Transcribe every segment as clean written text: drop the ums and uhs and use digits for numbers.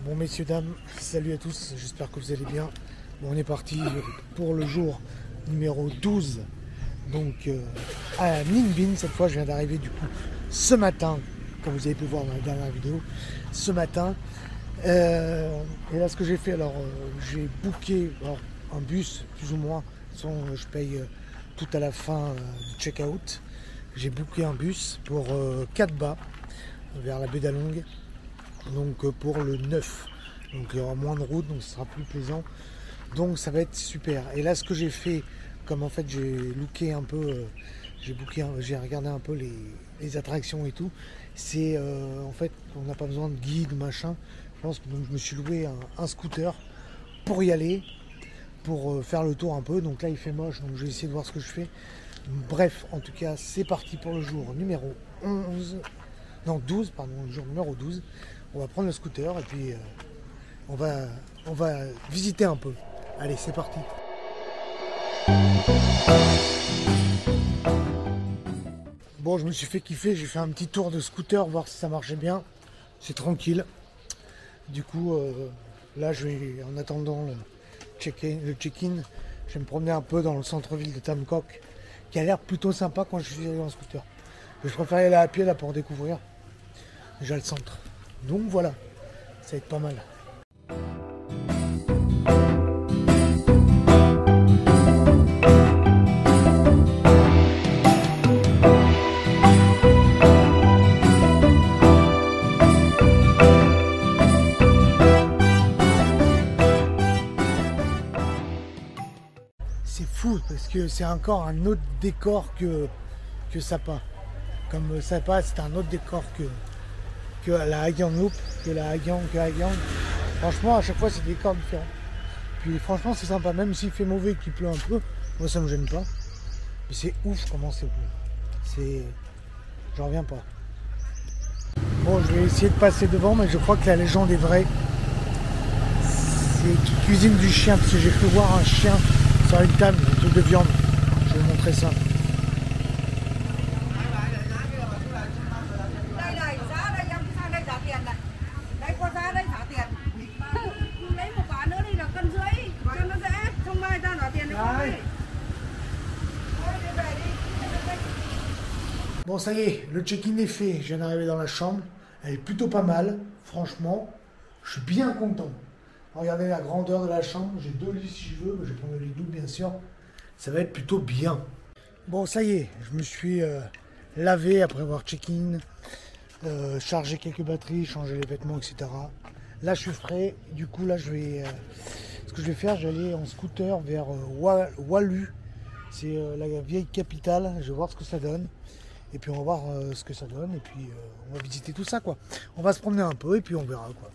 Bon messieurs, dames, salut à tous, j'espère que vous allez bien. Bon, on est parti pour le jour numéro 12, donc à Ninh Binh. Cette fois je viens d'arriver du coup ce matin, comme vous avez pu voir dans la dernière vidéo, ce matin. Et là ce que j'ai fait, alors j'ai booké un bus plus ou moins, je paye tout à la fin du check-out. J'ai booké un bus pour Cat Ba vers la baie d'Along, donc pour le 9. Donc il y aura moins de route, donc ce sera plus plaisant, donc ça va être super. Et là ce que j'ai fait, comme en fait j'ai looké un peu, j'ai regardé un peu les attractions et tout, c'est en fait on n'a pas besoin de guide machin. Je pense que donc je me suis loué un scooter pour y aller, pour faire le tour un peu. Donc là il fait moche, donc je vais essayer de voir ce que je fais. Bref, en tout cas c'est parti pour le jour numéro 12, pardon, le jour numéro 12. On va prendre le scooter et puis on va visiter un peu. Allez, c'est parti. Bon, je me suis fait kiffer, j'ai fait un petit tour de scooter, voir si ça marchait bien. C'est tranquille. Du coup, là, je vais, en attendant le check-in, je vais me promener un peu dans le centre-ville de Tam Coc, qui a l'air plutôt sympa quand je suis allé en scooter. Je préfère aller à pied là pour découvrir déjà le centre. Donc voilà, ça va être pas mal. C'est fou parce que c'est encore un autre décor que Sapa. Comme Sapa, c'est un autre décor que la Hagyang Loop, que Hagyang. Franchement, à chaque fois, c'est des décors différents. Puis franchement, c'est sympa, même s'il fait mauvais et qu'il pleut un peu, moi ça me gêne pas. Mais c'est ouf comment c'est beau. J'en reviens pas. Bon, je vais essayer de passer devant, mais je crois que la légende est vraie. C'est qui cuisine du chien, parce que j'ai pu voir un chien sur une table, un truc de viande. Je vais vous montrer ça. Bon, ça y est, le check-in est fait. Je viens d'arriver dans la chambre. Elle est plutôt pas mal, franchement. Je suis bien content. Regardez la grandeur de la chambre. J'ai 2 lits si je veux. Je vais prendre le lit double, bien sûr. Ça va être plutôt bien. Bon, ça y est, je me suis lavé après avoir check-in, chargé quelques batteries, changé les vêtements, etc. Là, je suis frais. Du coup, là, ce que je vais faire, je vais aller en scooter vers Walu. C'est la vieille capitale. Je vais voir ce que ça donne. Et puis on va voir ce que ça donne. Et puis on va visiter tout ça, quoi. On va se promener un peu et puis on verra, quoi.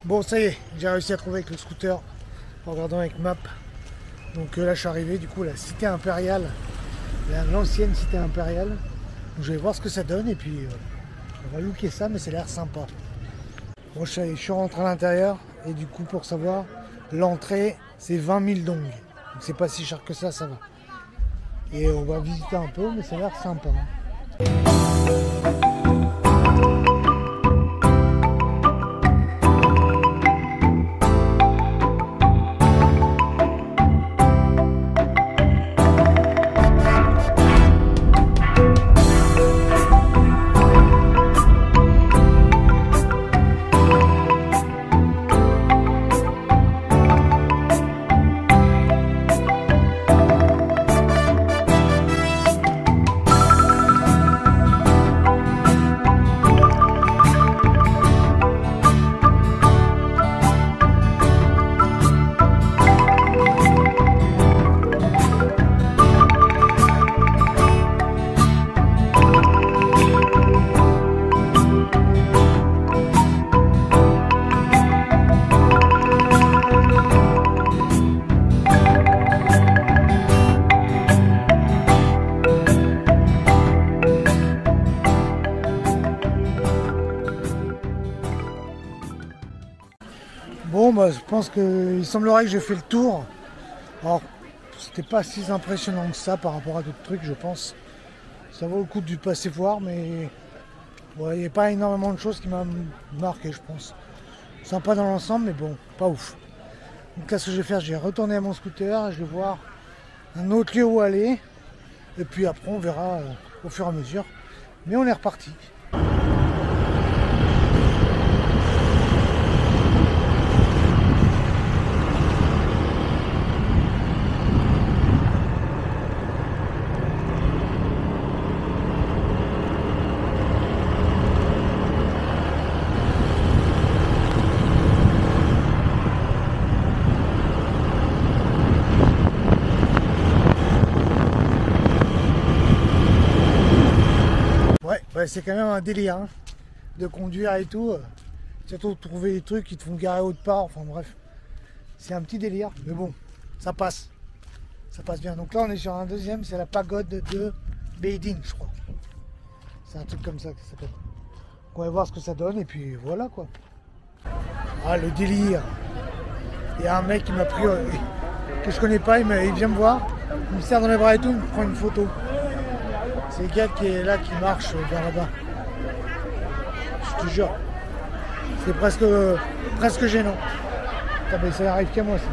Bon, ça y est, j'ai réussi à trouver avec le scooter en regardant avec map. Donc là, je suis arrivé du coup à la cité impériale, l'ancienne cité impériale. Donc je vais voir ce que ça donne et puis on va looker ça, mais ça a l'air sympa. Bon, je suis rentré à l'intérieur et du coup, pour savoir, l'entrée c'est 20 000 dong. Donc c'est pas si cher que ça va. Et on va visiter un peu, mais ça a l'air sympa. Bon, bah, je pense qu'il semblerait que j'ai fait le tour. Alors, c'était pas si impressionnant que ça par rapport à d'autres trucs, je pense. Ça vaut le coup de passer voir, mais il n'y a pas énormément de choses qui m'ont marqué, je pense. Sympa dans l'ensemble, mais bon, pas ouf. Donc là, ce que je vais faire, je vais retourner à mon scooter, je vais voir un autre lieu où aller. Et puis après, on verra au fur et à mesure. Mais on est reparti. Ouais, c'est quand même un délire hein, de conduire et tout. Surtout trouver des trucs qui te font garer autre part. Enfin bref, c'est un petit délire. Mais bon, ça passe. Ça passe bien. Donc là, on est sur un deuxième. C'est la pagode de Beijing, je crois. C'est un truc comme ça que ça s'appelle. On va voir ce que ça donne. Et puis voilà quoi. Ah, le délire. Il y a un mec qui m'a pris, que je connais pas. Il vient me voir. Il me serre dans les bras et tout. Il me prend une photo. C'est le gars qui est là, qui marche vers là-bas. Je te jure. C'est presque gênant. Ah ben, ça arrive qu'à moi ça.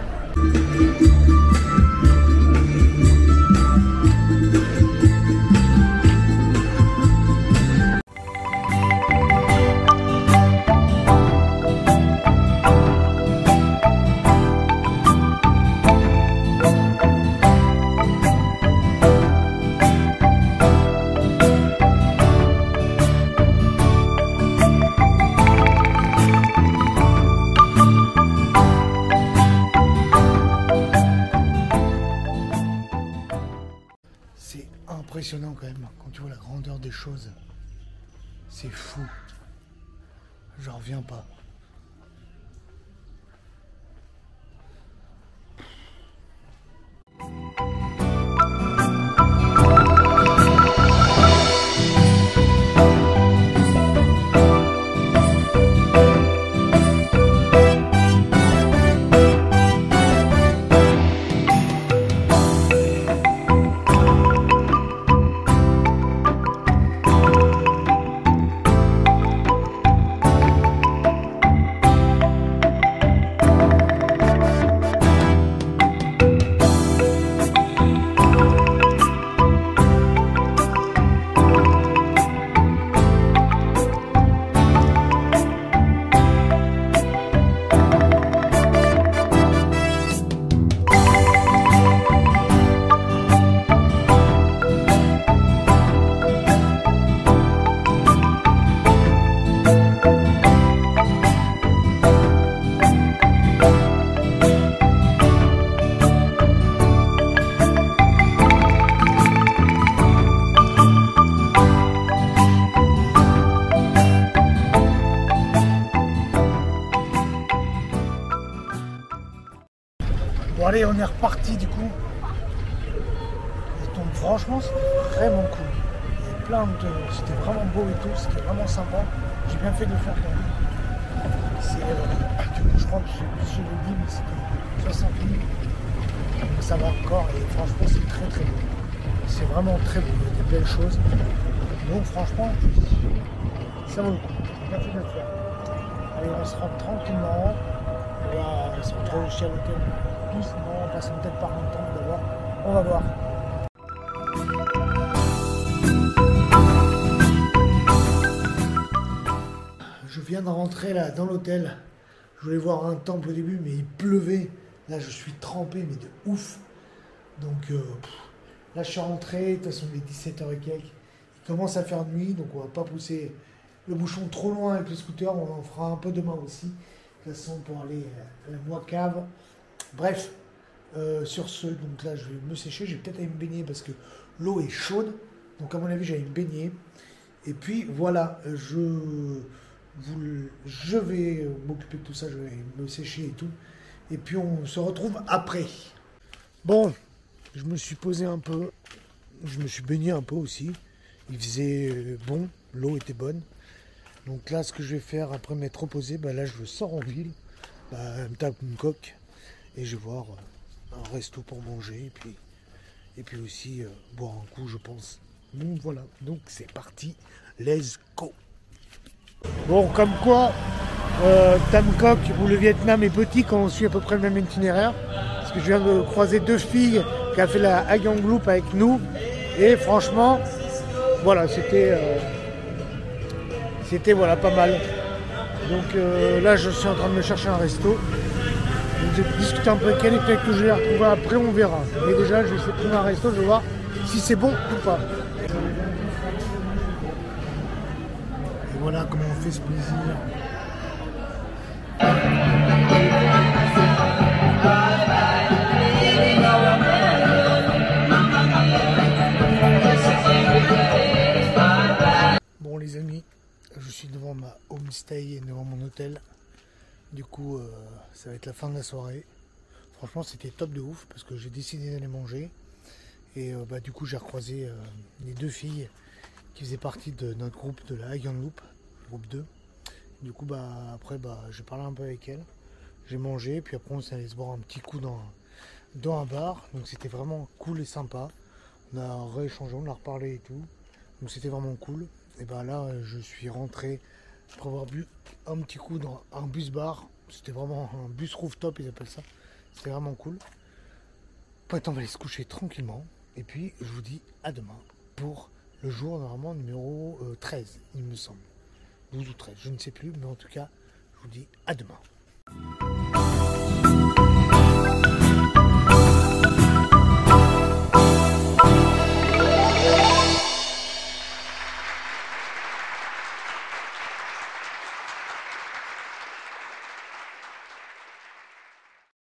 Impressionnant quand même, quand tu vois la grandeur des choses. C'est fou. J'en reviens pas. Bon allez, on est reparti du coup. Et donc franchement c'était vraiment cool. Il y avait plein de... C'était vraiment beau et tout, c'était vraiment sympa. J'ai bien fait de le faire quand même. C'est, du coup je crois que je l'ai dit, mais c'était 60 000. Donc ça va encore et franchement c'est très très beau. C'est vraiment très beau, il y a des belles choses. Donc franchement, ça vaut le coup. J'ai bien fait de le faire. Allez, on se rentre tranquillement. On va se retrouver aussi à l'hôtel doucement, en passant peut-être par un temple d'abord. On va voir. Je viens de rentrer là dans l'hôtel. Je voulais voir un temple au début, mais il pleuvait. Là, je suis trempé, mais de ouf. Donc là, je suis rentré. De toute façon, il est 17h et quelques. Il commence à faire nuit, donc on va pas pousser le bouchon trop loin avec le scooter. On en fera un peu demain aussi. De toute façon, pour aller à la Moicave. Bref, sur ce, donc là, je vais me sécher. Je vais peut-être aller me baigner parce que l'eau est chaude. Donc, à mon avis, j'allais me baigner. Et puis, voilà, je vais m'occuper de tout ça. Je vais me sécher et tout. Et puis, on se retrouve après. Bon, je me suis posé un peu. Je me suis baigné un peu aussi. Il faisait bon, l'eau était bonne. Donc là, ce que je vais faire après m'être reposé, bah là, je sors en ville, me tape une coque et je vais voir un resto pour manger et puis aussi boire un coup, je pense. Donc voilà, donc c'est parti, let's go. Bon, comme quoi, Tam Coc où le Vietnam est petit quand on suit à peu près le même itinéraire. Parce que je viens de croiser 2 filles qui a fait la Hayang Loop avec nous. Et franchement, voilà, c'était voilà, pas mal. Donc là, je suis en train de me chercher un resto. Donc j'ai discuté un peu avec elle et peut-être que je vais la retrouver après, on verra. Mais déjà, je vais essayer de trouver un resto, je vais voir si c'est bon ou pas. Et voilà comment on fait ce plaisir. Bon les amis, je suis devant ma homestay et devant mon hôtel. Du coup, ça va être la fin de la soirée. Franchement, c'était top de ouf parce que j'ai décidé d'aller manger. Et du coup, j'ai recroisé les 2 filles qui faisaient partie de notre groupe de la Hayang Loop, groupe 2. Du coup, après, j'ai parlé un peu avec elles. J'ai mangé, puis après, on s'est allé se boire un petit coup dans un bar. Donc, c'était vraiment cool et sympa. On a rééchangé, on a reparlé et tout. Donc, c'était vraiment cool. Et là, je suis rentré après avoir bu un petit coup dans un bus bar. C'était vraiment un bus rooftop, ils appellent ça. C'était vraiment cool. Maintenant, on va aller se coucher tranquillement. Et puis, je vous dis à demain pour le jour normalement numéro 13, il me semble. 12 ou 13, je ne sais plus. Mais en tout cas, je vous dis à demain.